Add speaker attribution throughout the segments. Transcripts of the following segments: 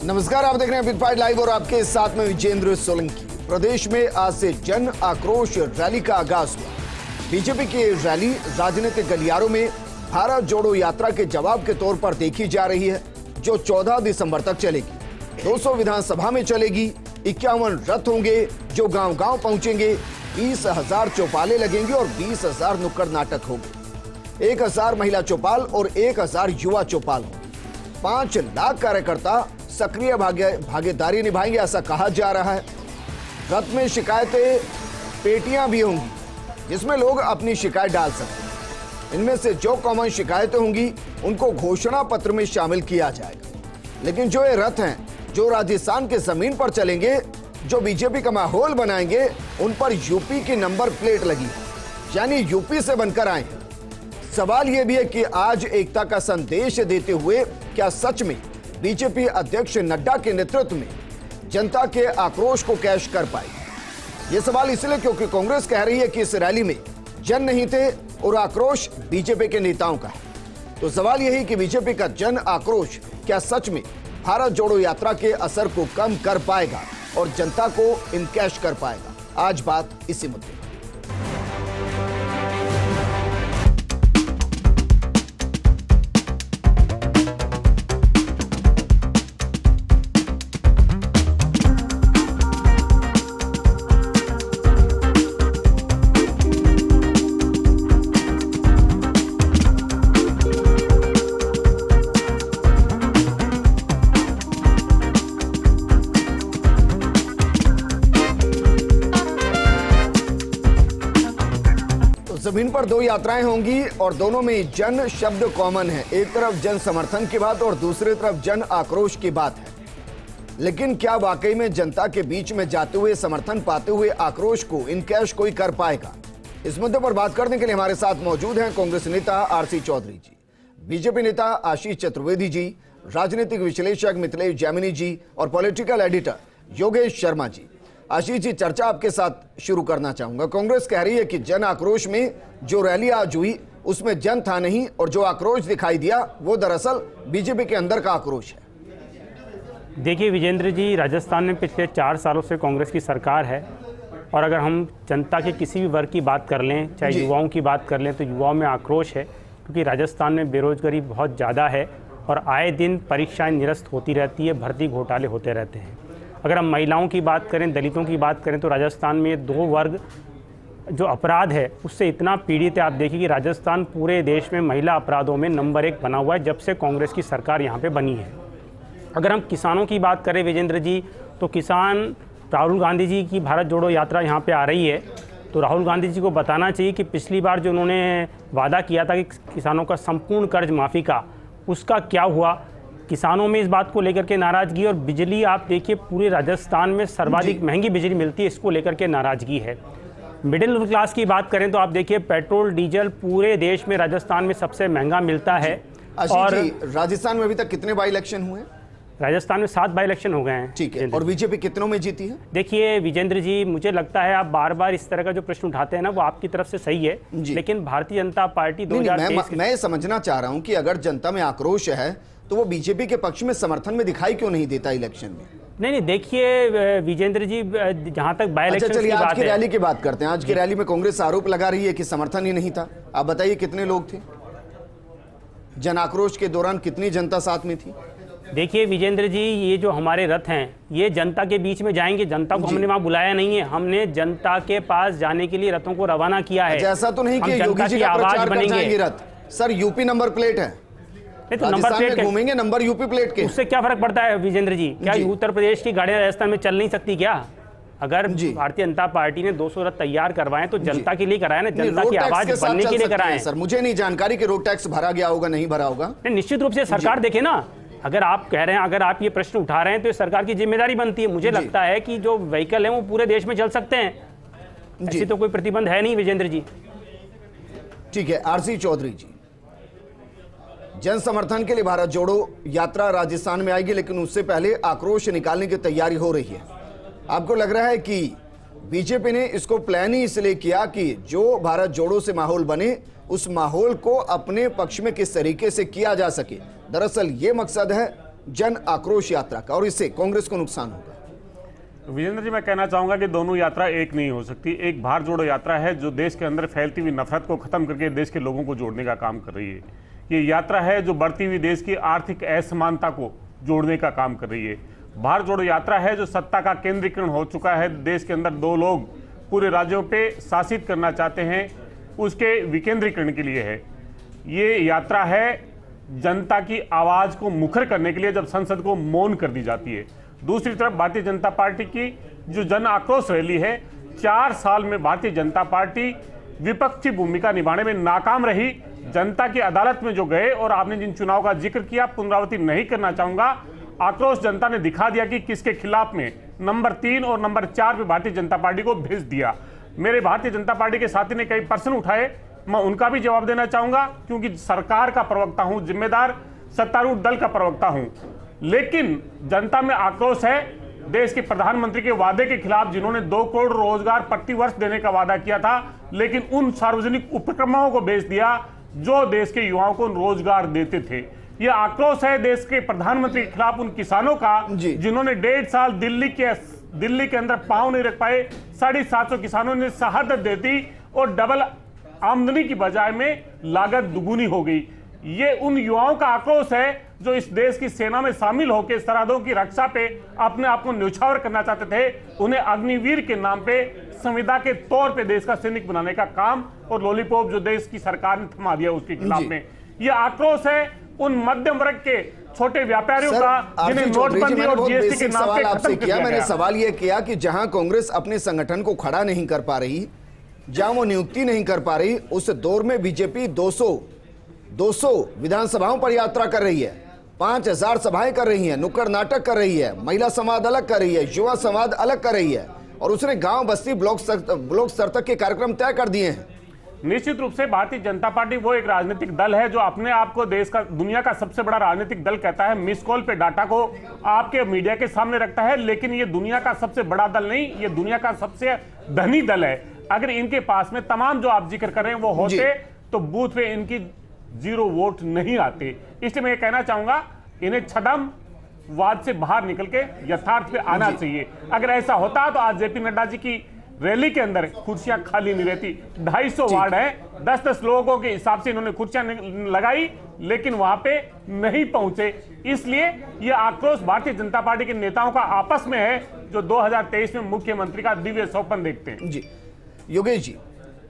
Speaker 1: नमस्कार, आप देख रहे हैं बिग फाइट लाइव और आपके साथ में विजेंद्र सोलंकी। प्रदेश में आज से जन आक्रोश रैली का आगाज हुआ। बीजेपी की रैली राजनीतिक गलियारों में भारत जोड़ो यात्रा के जवाब के तौर पर देखी जा रही है, जो 14 दिसंबर तक चलेगी। 200 विधानसभा में चलेगी। 51 रथ होंगे जो गांव-गांव पहुंचेंगे। 20,000 चौपाले लगेंगे और 20,000 नुक्कड़ नाटक होंगे। 1,000 महिला चौपाल और 1,000 युवा चौपाल होंगे। 5 लाख कार्यकर्ता सक्रिय भागीदारी निभाएंगे, ऐसा कहा जा रहा है। रथ में शिकायतें पेटियां भी होंगी जिसमें लोग अपनी शिकायत डाल सकते हैं। इनमें से जो कॉमन शिकायतें होंगी उनको घोषणा पत्र में शामिल किया जाएगा। लेकिन जो ये रथ हैं जो राजस्थान के जमीन पर चलेंगे, जो बीजेपी का माहौल बनाएंगे, उन पर यूपी की नंबर प्लेट लगी, यानी यूपी से बनकर आए हैं। सवाल यह भी है कि आज एकता का संदेश देते हुए क्या सच में बीजेपी अध्यक्ष नड्डा के नेतृत्व में जनता के आक्रोश को कैश कर पाएगी। यह सवाल इसलिए क्योंकि कांग्रेस कह रही है कि इस रैली में जन नहीं थे और आक्रोश बीजेपी के नेताओं का है। तो सवाल यही कि बीजेपी का जन आक्रोश क्या सच में भारत जोड़ो यात्रा के असर को कम कर पाएगा और जनता को इनकैश कर पाएगा। आज बात इसी मुद्दे पर। जमीन पर दो यात्राएं होंगी और दोनों में जन शब्द कॉमन है। एक तरफ जन समर्थन की बात और दूसरी तरफ जन आक्रोश की बात है। लेकिन क्या वाकई में जनता के बीच में जाते हुए, समर्थन पाते हुए आक्रोश को इनकैश कोई कर पाएगा? इस मुद्दे पर बात करने के लिए हमारे साथ मौजूद हैं कांग्रेस नेता आरसी चौधरी जी, बीजेपी नेता आशीष चतुर्वेदी जी, राजनीतिक विश्लेषक मिथिलेश जैमिनी जी और पॉलिटिकल एडिटर योगेश शर्मा जी। आशीष जी, चर्चा आपके साथ शुरू करना चाहूंगा। कांग्रेस कह रही है कि जन आक्रोश में जो रैली आज हुई उसमें जन था नहीं और जो आक्रोश दिखाई दिया वो दरअसल बीजेपी के अंदर का आक्रोश है।
Speaker 2: देखिए विजेंद्र जी, राजस्थान में पिछले 4 सालों से कांग्रेस की सरकार है और अगर हम जनता के किसी भी वर्ग की बात कर लें, चाहे युवाओं की बात कर लें, तो युवाओं में आक्रोश है क्योंकि राजस्थान में बेरोजगारी बहुत ज़्यादा है और आए दिन परीक्षाएँ निरस्त होती रहती है, भर्ती घोटाले होते रहते हैं। अगर हम महिलाओं की बात करें, दलितों की बात करें, तो राजस्थान में 2 वर्ग जो अपराध है उससे इतना पीड़ित है। आप देखिए कि राजस्थान पूरे देश में महिला अपराधों में नंबर 1 बना हुआ है जब से कांग्रेस की सरकार यहाँ पे बनी है। अगर हम किसानों की बात करें विजेंद्र जी, तो किसान राहुल गांधी जी की भारत जोड़ो यात्रा यहाँ पे आ रही है, तो राहुल गांधी जी को बताना चाहिए कि पिछली बार जो उन्होंने वादा किया था कि किसानों का संपूर्ण कर्ज माफ़ी का, उसका क्या हुआ? किसानों में इस बात को लेकर के नाराज़गी, और बिजली आप देखिए पूरे राजस्थान में सर्वाधिक महंगी बिजली मिलती है, इसको लेकर के नाराज़गी है। मिडिल क्लास की बात करें तो आप देखिए पेट्रोल डीजल पूरे देश में राजस्थान में सबसे महंगा मिलता है।
Speaker 1: और राजस्थान में अभी तक कितने बाई इलेक्शन हुए?
Speaker 2: राजस्थान में 7 बाई इलेक्शन हो गए हैं।
Speaker 1: ठीक है। और बीजेपी कितनों में जीती है?
Speaker 2: देखिए विजेंद्र जी, मुझे लगता है आप बार बार इस तरह का जो प्रश्न उठाते हैं ना, वो आपकी तरफ से सही है, लेकिन भारतीय जनता पार्टी 2023
Speaker 1: मैं समझना चाह रहा हूं कि अगर जनता में आक्रोश है तो वो बीजेपी के पक्ष में समर्थन में दिखाई क्यों नहीं देता इलेक्शन में?
Speaker 2: नहीं, देखिए विजेंद्र जी, जहां तक बाय इलेक्शन की बात है,
Speaker 1: आज की रैली की बात करते हैं। आज की रैली में कांग्रेस आरोप लगा रही है कि समर्थन ही नहीं था। आप बताइए कितने लोग थे जन आक्रोश के दौरान, कितनी जनता साथ में थी?
Speaker 2: देखिए विजेंद्र जी, ये जो हमारे रथ हैं ये जनता के बीच में जाएंगे। जनता को हमने वहाँ बुलाया नहीं है, हमने जनता के पास जाने के लिए रथों को रवाना किया है।
Speaker 1: ऐसा तो नहीं कि योगी जी का प्रचार कर जाएंगे रथ? सर, यूपी नंबर प्लेट है,
Speaker 2: तो नंबर प्लेट
Speaker 1: घूमेंगे, नंबर यूपी प्लेट के,
Speaker 2: उससे क्या फर्क पड़ता है विजेंद्र जी? क्या उत्तर प्रदेश की गाड़ियां राजस्थान में चल नहीं सकती क्या? अगर भारतीय जनता पार्टी ने 200 रथ तैयार करवाएं तो जनता के लिए कराएं ना, जनता की आवाज बनने के लिए कराएं।
Speaker 1: सर, मुझे नहीं जानकारी कि रोड टैक्स भरा गया होगा, नहीं भरा होगा।
Speaker 2: निश्चित रूप से सरकार देखे ना। अगर आप कह रहे हैं, अगर आप ये प्रश्न उठा रहे हैं तो सरकार की जिम्मेदारी बनती है। मुझे लगता है कि जो व्हीकल है वो पूरे देश में चल सकते हैं, ऐसी तो कोई प्रतिबंध है नहीं विजेंद्र जी।
Speaker 1: ठीक है। आरसी चौधरी जी, जन समर्थन के लिए भारत जोड़ो यात्रा राजस्थान में आएगी, लेकिन उससे पहले आक्रोश निकालने की तैयारी हो रही है। आपको लग रहा है कि बीजेपी ने इसको प्लान ही इसलिए किया कि जो भारत जोड़ो से माहौल बने, उस माहौल को अपने पक्ष में किस तरीके से किया जा सके? दरअसल ये मकसद है जन आक्रोश यात्रा का और इससे कांग्रेस को नुकसान होगा?
Speaker 3: विजेंद्र जी, मैं कहना चाहूंगा कि दोनों यात्रा एक नहीं हो सकती। एक भारत जोड़ो यात्रा है जो देश के अंदर फैलती हुई नफरत को खत्म करके देश के लोगों को जोड़ने का काम कर रही है। ये यात्रा है जो बढ़ती हुई देश की आर्थिक असमानता को जोड़ने का काम कर रही है। भारत जोड़ो यात्रा है जो सत्ता का केंद्रीकरण हो चुका है, देश के अंदर दो लोग पूरे राज्यों पे शासित करना चाहते हैं, उसके विकेंद्रीकरण के लिए है। ये यात्रा है जनता की आवाज को मुखर करने के लिए, जब संसद को मौन कर दी जाती है। दूसरी तरफ भारतीय जनता पार्टी की जो जन आक्रोश रैली है, 4 साल में भारतीय जनता पार्टी विपक्षी भूमिका निभाने में नाकाम रही। जनता की अदालत में जो गए और आपने जिन चुनाव का जिक्र किया, पुनरावृत्ति नहीं करना चाहूंगा, आक्रोश जनता ने दिखा दिया कि किसके खिलाफ में नंबर 3 और नंबर 4 पे भारतीय जनता पार्टी को भेज दिया। मेरे भारतीय जनता पार्टी के साथी ने कई प्रश्न उठाए, मैं उनका भी जवाब देना चाहूंगा क्योंकि सरकार का प्रवक्ता हूं, जिम्मेदार सत्तारूढ़ दल का प्रवक्ता हूं। लेकिन जनता में आक्रोश है देश के प्रधानमंत्री के वादे के खिलाफ, जिन्होंने 2 करोड़ रोजगार प्रति वर्ष देने का वादा किया था, लेकिन उन सार्वजनिक उपक्रमों को बेच दिया जो देश के युवाओं को रोजगार देते थे। यह आक्रोश है देश के प्रधानमंत्री के खिलाफ उन किसानों का जिन्होंने 1.5 साल दिल्ली के अंदर पांव नहीं रख पाए। 750 किसानों ने शहादत दे दी और डबल आमदनी की बजाय में लागत दुगुनी हो गई। ये उन युवाओं का आक्रोश है जो इस देश की सेना में शामिल होकर सरहदों की रक्षा पे अपने आप को न्यौछावर करना चाहते थे। उन्हें अग्निवीर के नाम पे संविदा के तौर पे देश का सैनिक बनाने का काम और लॉलीपॉप जो देश की सरकार ने थमा दिया उसके खिलाफ में ये आक्रोश है उन मध्यम वर्ग के छोटे व्यापारियों का जिन्हें नोटबंदी और जीएसटी के नाम पे खत्म किया।
Speaker 1: मैंने सवाल यह किया कि जहां कांग्रेस अपने संगठन को खड़ा नहीं कर पा रही, जहां वो नियुक्ति नहीं कर पा रही, उस दौर में बीजेपी 200 विधानसभाओं पर यात्रा कर रही है, 5000 सभाएं कर रही है, नुक्कड़ नाटक कर रही है, महिला संवाद अलग कर रही है, युवा संवाद अलग कर रही है और उसने गांव बस्ती ब्लॉक स्तर तक के कार्यक्रम तय कर दिए हैं।
Speaker 3: निश्चित रूप से भारतीय जनता पार्टी वो एक राजनीतिक दल है जो अपने आप को देश का दुनिया का सबसे बड़ा राजनीतिक दल कहता है। मिस कॉल पे डाटा को आपके मीडिया के सामने रखता है, लेकिन ये दुनिया का सबसे बड़ा दल नहीं, ये दुनिया का सबसे धनी दल है। अगर इनके पास में तमाम जो आप जिक्र कर रहे हैं वो होते तो बूथ पे इनकी 0 वोट नहीं आते। इसलिए मैं ये कहना चाहूंगा इन्हें छदम वाद से बाहर निकल के यथार्थ पे आना चाहिए। अगर ऐसा होता तो आज जेपी नड्डा जी की रैली के अंदर कुर्सियां खाली नहीं रहती। 250 वार्ड है, 10-10 लोगों के हिसाब से इन्होंने कुर्सियां लगाई, लेकिन वहां पे नहीं पहुंचे। इसलिए यह आक्रोश भारतीय जनता पार्टी के नेताओं का आपस में है जो 2023 में मुख्यमंत्री का दिव्य स्वप्न देखते हैं।
Speaker 1: जी योगेश जी,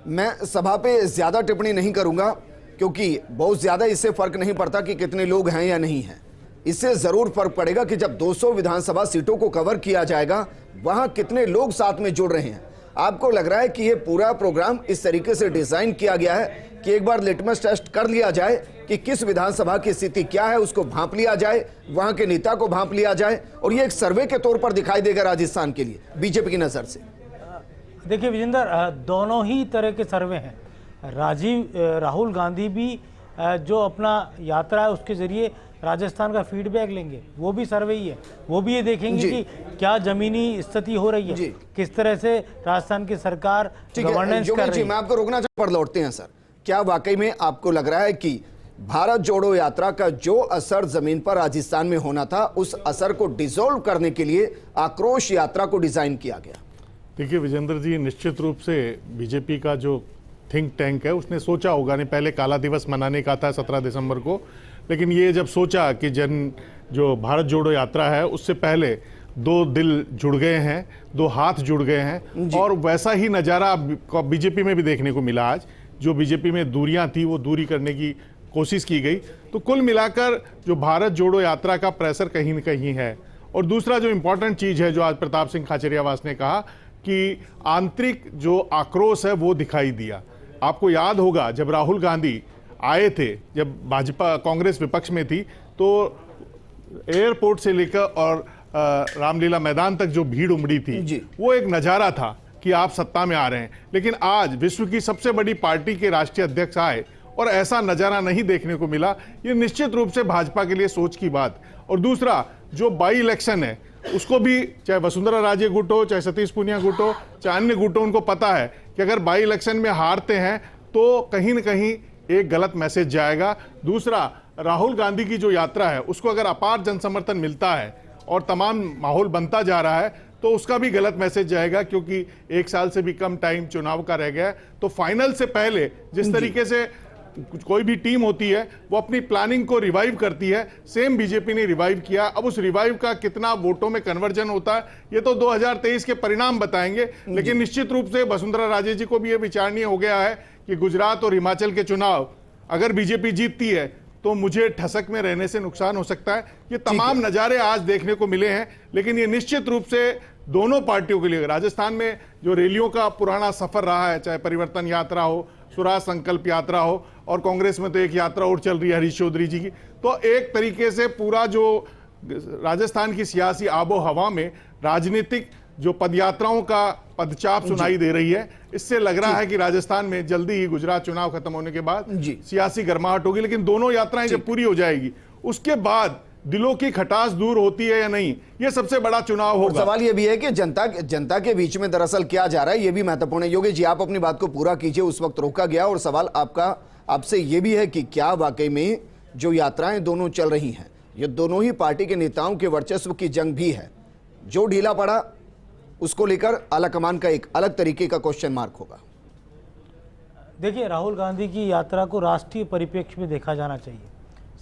Speaker 1: मैं सभा पे ज्यादा टिप्पणी नहीं करूंगा क्योंकि बहुत ज्यादा इससे फर्क नहीं पड़ता कि कितने लोग हैं या नहीं हैं। इससे जरूर फर्क पड़ेगा कि जब 200 विधानसभा सीटों को कवर किया जाएगा वहां कितने लोग साथ में जुड़ रहे हैं। आपको लग रहा है कि ये पूरा प्रोग्राम इस तरीके से डिजाइन किया गया है कि एक बार लिटमस टेस्ट कर लिया जाए कि किस विधानसभा की स्थिति क्या है, उसको भांप लिया जाए, वहां के नेता को भांप लिया जाए और ये एक सर्वे के तौर पर दिखाई देगा राजस्थान के लिए बीजेपी की नजर से?
Speaker 4: देखिए विजेंद्र, दोनों ही तरह के सर्वे हैं। राहुल गांधी भी जो अपना यात्रा है उसके जरिए राजस्थान का फीडबैक लेंगे, वो भी सर्वे ही है। वो भी ये देखेंगे कि क्या जमीनी स्थिति हो रही है, किस तरह से राजस्थान की सरकार गवर्नेंस कर रही है।
Speaker 1: मैं आपको रोकना पर लौटते हैं सर, क्या वाकई में आपको लग रहा है कि भारत जोड़ो यात्रा का जो असर जमीन पर राजस्थान में होना था उस असर को डिसॉल्व करने के लिए आक्रोश यात्रा को डिजाइन किया गया?
Speaker 5: देखिए विजेंद्र जी, निश्चित रूप से बीजेपी का जो थिंक टैंक है उसने सोचा होगा, नहीं पहले काला दिवस मनाने का था 17 दिसंबर को, लेकिन ये जब सोचा कि जो भारत जोड़ो यात्रा है उससे पहले 2 दिल जुड़ गए हैं, 2 हाथ जुड़ गए हैं और वैसा ही नज़ारा बीजेपी में भी देखने को मिला। आज जो बीजेपी में दूरियां थी वो दूरी करने की कोशिश की गई। तो कुल मिलाकर जो भारत जोड़ो यात्रा का प्रेशर कहीं न कहीं है। और दूसरा जो इम्पोर्टेंट चीज़ है जो आज प्रताप सिंह खाचरियावास ने कहा कि आंतरिक जो आक्रोश है वो दिखाई दिया। आपको याद होगा जब राहुल गांधी आए थे, जब भाजपा कांग्रेस विपक्ष में थी, तो एयरपोर्ट से लेकर और रामलीला मैदान तक जो भीड़ उमड़ी थी वो एक नज़ारा था कि आप सत्ता में आ रहे हैं। लेकिन आज विश्व की सबसे बड़ी पार्टी के राष्ट्रीय अध्यक्ष आए और ऐसा नज़ारा नहीं देखने को मिला। ये निश्चित रूप से भाजपा के लिए सोच की बात। और दूसरा जो बाई इलेक्शन है उसको भी, चाहे वसुंधरा राजे गुट हो, चाहे सतीश पूनिया गुट हो, चाहे अन्य गुट हो, उनको पता है कि अगर बाई इलेक्शन में हारते हैं तो कहीं न कहीं एक गलत मैसेज जाएगा। दूसरा, राहुल गांधी की जो यात्रा है उसको अगर अपार जन समर्थन मिलता है और तमाम माहौल बनता जा रहा है तो उसका भी गलत मैसेज जाएगा, क्योंकि 1 साल से भी कम टाइम चुनाव का रह गया है। तो फाइनल से पहले जिस तरीके से कोई भी टीम होती है वो अपनी प्लानिंग को रिवाइव करती है, सेम बीजेपी ने रिवाइव किया। अब उस रिवाइव का कितना वोटों में कन्वर्जन होता है ये तो 2023 के परिणाम बताएंगे, लेकिन निश्चित रूप से वसुंधरा राजे जी को भी ये विचारणीय हो गया है कि गुजरात और हिमाचल के चुनाव अगर बीजेपी जीतती है तो मुझे ठसक में रहने से नुकसान हो सकता है। ये तमाम नज़ारे आज देखने को मिले हैं, लेकिन ये निश्चित रूप से दोनों पार्टियों के लिए राजस्थान में जो रैलियों का पुराना सफर रहा है, चाहे परिवर्तन यात्रा हो, स्वराज संकल्प यात्रा हो, और कांग्रेस में तो एक यात्रा और चल रही है हरीश चौधरी जी की, तो एक तरीके से पूरा जो राजस्थान की सियासी आबो हवा में राजनीतिक जो पदयात्राओं का पदचाप सुनाई दे रही है, इससे लग रहा है कि राजस्थान में जल्दी ही गुजरात चुनाव खत्म होने के बाद सियासी गर्माहट होगी। लेकिन दोनों यात्राएं जब पूरी हो जाएगी उसके बाद दिलों की खटास दूर होती है या नहीं, ये सबसे बड़ा चुनाव होगा।
Speaker 1: सवाल ये भी है कि जनता के बीच में दरअसल क्या जा रहा है, ये भी महत्वपूर्ण है। योगेश जी, आप अपनी बात को पूरा कीजिए, उस वक्त रोका गया। और सवाल आपसे ये भी है कि क्या वाकई में जो यात्राएं दोनों चल रही हैं, ये दोनों ही पार्टी के नेताओं के वर्चस्व की जंग भी है? जो ढीला पड़ा उसको लेकर आला कमान का एक अलग तरीके का क्वेश्चन मार्क होगा।
Speaker 4: देखिए, राहुल गांधी की यात्रा को राष्ट्रीय परिप्रेक्ष्य में देखा जाना चाहिए।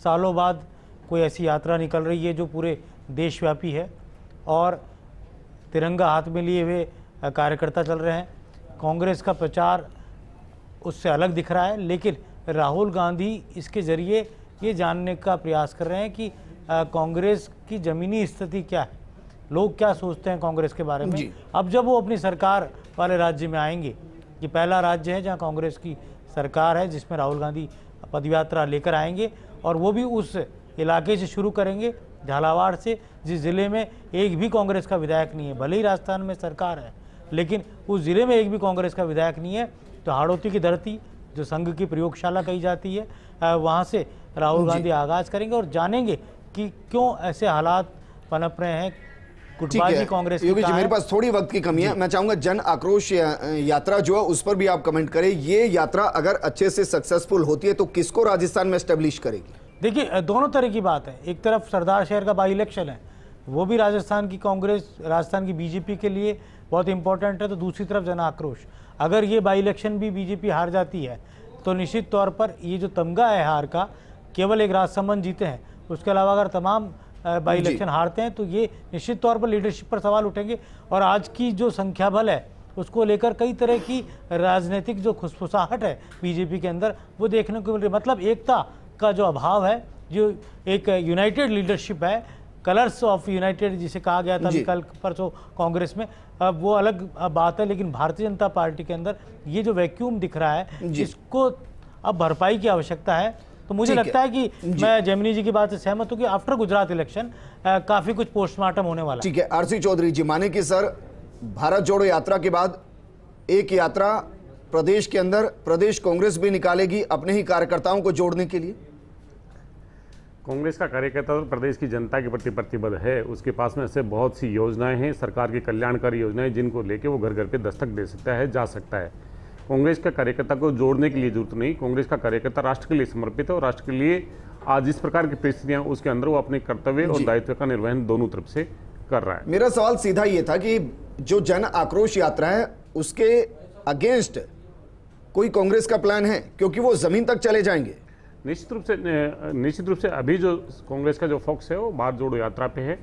Speaker 4: सालों बाद कोई ऐसी यात्रा निकल रही है जो पूरे देशव्यापी है और तिरंगा हाथ में लिए हुए कार्यकर्ता चल रहे हैं। कांग्रेस का प्रचार उससे अलग दिख रहा है, लेकिन राहुल गांधी इसके ज़रिए ये जानने का प्रयास कर रहे हैं कि कांग्रेस की ज़मीनी स्थिति क्या है, लोग क्या सोचते हैं कांग्रेस के बारे में। अब जब वो अपनी सरकार वाले राज्य में आएंगे, ये पहला राज्य है जहां कांग्रेस की सरकार है, जिसमें राहुल गांधी पदयात्रा लेकर आएंगे, और वो भी उस इलाके से शुरू करेंगे, झालावाड़ से, जिस ज़िले में एक भी कांग्रेस का विधायक नहीं है। भले ही राजस्थान में सरकार है, लेकिन उस ज़िले में एक भी कांग्रेस का विधायक नहीं है। तो हाड़ौती की धरती, जो संघ की प्रयोगशाला कही जाती है, वहाँ से राहुल गांधी आगाज़ करेंगे और जानेंगे कि क्यों ऐसे हालात पनप रहे हैं। गुटबाजी कांग्रेस
Speaker 1: योगी जी, मेरे पास थोड़ी वक्त की कमी है, मैं चाहूंगा जन आक्रोश यात्रा जो है उस पर भी आप कमेंट करें। ये यात्रा अगर अच्छे से सक्सेसफुल होती है तो किसको राजस्थान में एस्टेब्लिश करेगी?
Speaker 4: देखिए, दोनों तरह की बात है। एक तरफ सरदार शहर का बाई इलेक्शन है, वो भी राजस्थान की कांग्रेस, राजस्थान की बीजेपी के लिए बहुत इंपॉर्टेंट है। तो दूसरी तरफ जन आक्रोश, अगर ये बाई इलेक्शन भी बीजेपी हार जाती है तो निश्चित तौर पर ये जो तमगा है हार का, केवल एक राजसमंद जीते हैं, उसके अलावा अगर तमाम बाई इलेक्शन हारते हैं तो ये निश्चित तौर पर लीडरशिप पर सवाल उठेंगे। और आज की जो संख्या बल है उसको लेकर कई तरह की राजनीतिक जो खुसफुसाहट है बीजेपी के अंदर, वो देखने को मिल रही है। मतलब एकता का जो अभाव है, जो एक यूनाइटेड लीडरशिप है, कलर्स ऑफ यूनाइटेड जिसे कहा गया था कल परसों कांग्रेस में, वो अलग बात है। लेकिन भारतीय जनता पार्टी के अंदर ये जो वैक्यूम दिख रहा है, इसको अब भरपाई की आवश्यकता है। तो मुझे लगता है कि मैं जेमिनी जी की बात से सहमत हूं कि आफ्टर गुजरात इलेक्शन काफी कुछ पोस्टमार्टम होने वाला है।
Speaker 1: ठीक है, आरसी चौधरी जी, माने कि सर भारत जोड़ो यात्रा के बाद एक यात्रा प्रदेश के अंदर प्रदेश कांग्रेस भी निकालेगी अपने ही कार्यकर्ताओं को जोड़ने के लिए?
Speaker 3: कांग्रेस का कार्यकर्ता तो प्रदेश की जनता के प्रति प्रतिबद्ध है। उसके पास में ऐसे बहुत सी योजनाएं हैं, सरकार की कल्याणकारी योजनाएं, जिनको लेके वो घर घर पे दस्तक दे सकता है, जा सकता है। कांग्रेस का कार्यकर्ता को जोड़ने के लिए जरूरत नहीं। कांग्रेस का कार्यकर्ता राष्ट्र के लिए समर्पित है और राष्ट्र के लिए आज जिस प्रकार की परिस्थितियां उसके अंदर वो अपने कर्तव्य और दायित्व का निर्वहन दोनों तरफ से कर रहा है।
Speaker 1: मेरा सवाल सीधा ये था कि जो जन आक्रोश यात्रा है उसके अगेंस्ट कोई कांग्रेस का प्लान है, क्योंकि वो जमीन तक चले जाएंगे।
Speaker 3: निश्चित रूप से अभी जो कांग्रेस का जो फोकस है वो भारत जोड़ो यात्रा पे है।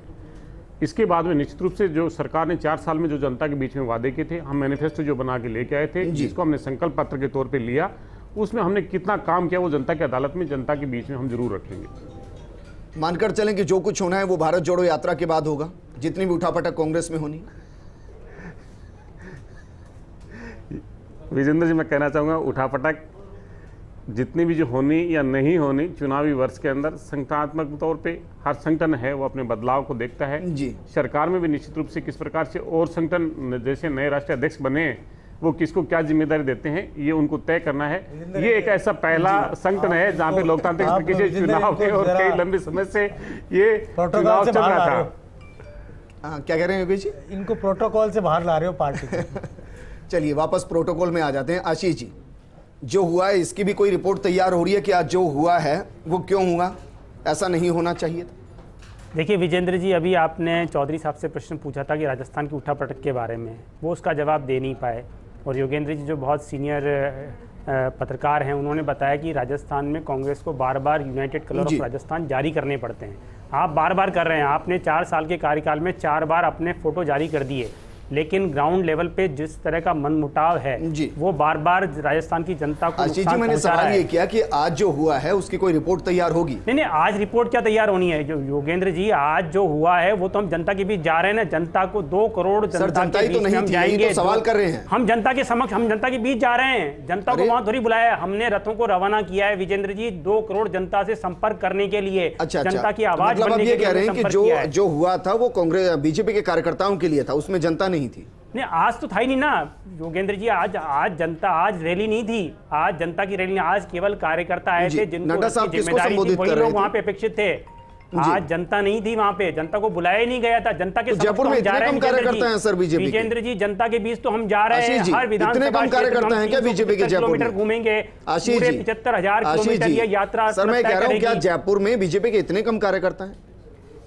Speaker 3: इसके बाद में निश्चित रूप से जो सरकार ने 4 साल में जो जनता के बीच में वादे किए थे, हम मैनिफेस्टो जो बना के लेके आए थे, जिसको हमने संकल्प पत्र के तौर पे लिया, उसमें हमने कितना काम किया वो जनता की अदालत में, जनता के बीच में हम जरूर रखेंगे।
Speaker 1: मानकर चलें कि जो कुछ होना है वो भारत जोड़ो यात्रा के बाद होगा, जितनी भी उठापटक कांग्रेस में होनी।
Speaker 3: विजेंद्र जी, मैं कहना चाहूँगा उठापटक जितनी भी जो होनी या नहीं होनी चुनावी वर्ष के अंदर संगठनात्मक तौर पे हर संगठन है वो अपने बदलाव को देखता है। सरकार में भी निश्चित रूप से किस प्रकार से और संगठन जैसे नए राष्ट्रीय अध्यक्ष बने वो किसको क्या जिम्मेदारी देते हैं ये उनको तय करना है। ये एक ऐसा पहला संगठन है जहाँ पे लोकतांत्रिक तरीके से चुनाव है और कई लंबे समय से ये चुनाव चल रहा था।
Speaker 1: क्या कह रहे हैं योगेश जी?
Speaker 4: इनको प्रोटोकॉल से बाहर ला रहे हो पार्टी।
Speaker 1: चलिए वापस प्रोटोकॉल में आ जाते हैं। आशीष जी, जो हुआ है इसकी भी कोई रिपोर्ट तैयार हो रही है कि आज जो हुआ है वो क्यों हुआ, ऐसा नहीं होना चाहिए था?
Speaker 2: देखिए विजेंद्र जी, अभी आपने चौधरी साहब से प्रश्न पूछा था कि राजस्थान की उठापटक के बारे में, वो उसका जवाब दे नहीं पाए। और योगेंद्र जी जो बहुत सीनियर पत्रकार हैं, उन्होंने बताया कि राजस्थान में कांग्रेस को बार बार यूनाइटेड कलर ऑफ राजस्थान जारी करने पड़ते हैं। आप बार बार कर रहे हैं, आपने 4 साल के कार्यकाल में 4 बार अपने फोटो जारी कर दिए, लेकिन ग्राउंड लेवल पे जिस तरह का मनमुटाव है वो बार बार राजस्थान की जनता को
Speaker 1: आशीष जी, मैंने सवाल ये किया कि आज जो हुआ है उसकी कोई रिपोर्ट तैयार होगी?
Speaker 2: नहीं, आज रिपोर्ट क्या तैयार होनी है जो योगेंद्र जी, आज जो हुआ है वो तो हम जनता के बीच जा रहे हैं ना। जनता को 2 करोड़ जनता के बीच में हम जाएंगे,
Speaker 1: तो सवाल कर रहे हैं
Speaker 2: हम जनता के समक्ष, हम जनता के बीच जा रहे हैं। जनता को वहां थोड़ी बुलाया, हमने रथों को रवाना किया है विजेंद्र जी 2 करोड़ जनता से संपर्क करने के लिए, जनता की आवाज बनने के लिए।
Speaker 1: कह रहे हैं कि जो हुआ था वो कांग्रेस बीजेपी के कार्यकर्ताओं के लिए था, उसमें जनता नहीं थी।
Speaker 2: नहीं, आज तो था ही नहीं ना योगेंद्र जी। आज जनता, आज रैली नहीं थी, आज जनता की रैली नहीं, आज केवल कार्यकर्ता आए थे जिनको जिम्मेदारी थी, वही लोग वहां पे अपेक्षित थे। आज जनता नहीं थी वहां पे, जनता को बुलाया ही नहीं गया था। जनता के
Speaker 1: जयपुर में जा रहे हैं
Speaker 2: विजेंद्र जी, जनता के बीच तो हम जा रहे हैं। हर विधानसभा
Speaker 1: कार्यकर्ता हैं क्या बीजेपी के जयपुर में?
Speaker 2: घूमेंगे 75,000 किलोमीटर ये यात्रा।
Speaker 1: सर मैं कह रहा हूँ क्या जयपुर में बीजेपी के इतने कम कार्यकर्ता हैं?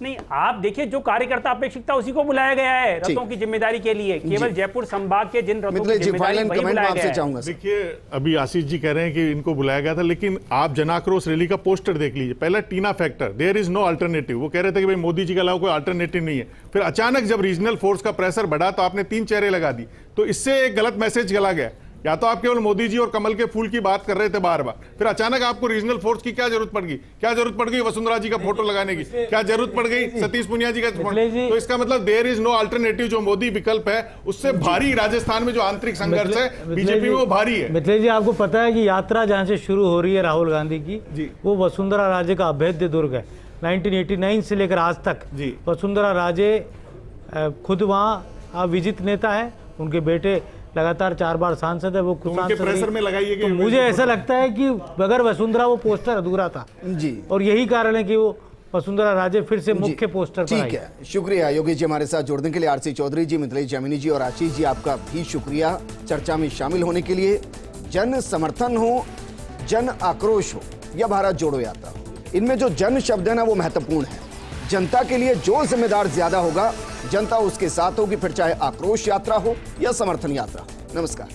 Speaker 2: नहीं, आप देखिए जो कार्यकर्ता अपेक्षित था उसी को बुलाया गया है रथों की जिम्मेदारी के लिए। केवल जयपुर संभाग के जिन रथों की जिम्मेदारी वही बुलाया गया है।
Speaker 5: देखिए अभी आशीष जी कह रहे हैं कि इनको बुलाया गया था, लेकिन आप जन आक्रोश रैली का पोस्टर देख लीजिए। पहला TINA factor, there is no alternative, वो कह रहे थे कि भाई मोदी जी के अलावा कोई अल्टरनेटिव नहीं है। फिर अचानक जब रीजनल फोर्स का प्रेशर बढ़ा तो आपने 3 चेहरे लगा दी, तो इससे एक गलत मैसेज चला गया। या तो आप केवल मोदी जी और कमल के फूल की बात कर रहे थे बार बार, फिर अचानक आपको रीजनल फोर्स की क्या जरूरत पड़ गई? क्या जरूरत पड़ गई वसुंधरा जी का फोटो लगाने की? क्या जरूरत पड़ गई सतीश पुनिया जी का? तो इसका मतलब देयर इज नो अल्टरनेटिव, जो मोदी विकल्प है उससे भारी राजस्थान में जो आंतरिक संघर्ष है बीजेपी में वो भारी है।
Speaker 4: मिथिलेश जी, आपको पता है कि यात्रा जहां से शुरू हो रही है राहुल गांधी की, वो वसुंधरा राजे का अभेद्य दुर्ग है। 1989 से लेकर आज तक वसुंधरा राजे खुद वहाँ विजित नेता है, उनके बेटे लगातार 4 बार सांसद है, वो खुद सांसद
Speaker 5: प्रेशर में लगाइए।
Speaker 4: तो मुझे ऐसा लगता है कि बगैर वसुंधरा वो पोस्टर अधूरा था जी, और यही कारण है कि वो वसुंधरा राजे फिर से मुख्य पोस्टर पर आई।
Speaker 1: ठीक है, शुक्रिया योगेश जी हमारे साथ जुड़ने के लिए। आरसी चौधरी जी, मिथिलेश जामिनी जी और आशीष जी, आपका भी शुक्रिया चर्चा में शामिल होने के लिए। जन समर्थन हो, जन आक्रोश हो या भारत जोड़ो यात्रा हो, इनमें जो जन शब्द है ना वो महत्वपूर्ण है। जनता के लिए जो जिम्मेदार ज्यादा होगा जनता उसके साथ होगी, फिर चाहे आक्रोश यात्रा हो या समर्थन यात्रा। नमस्कार।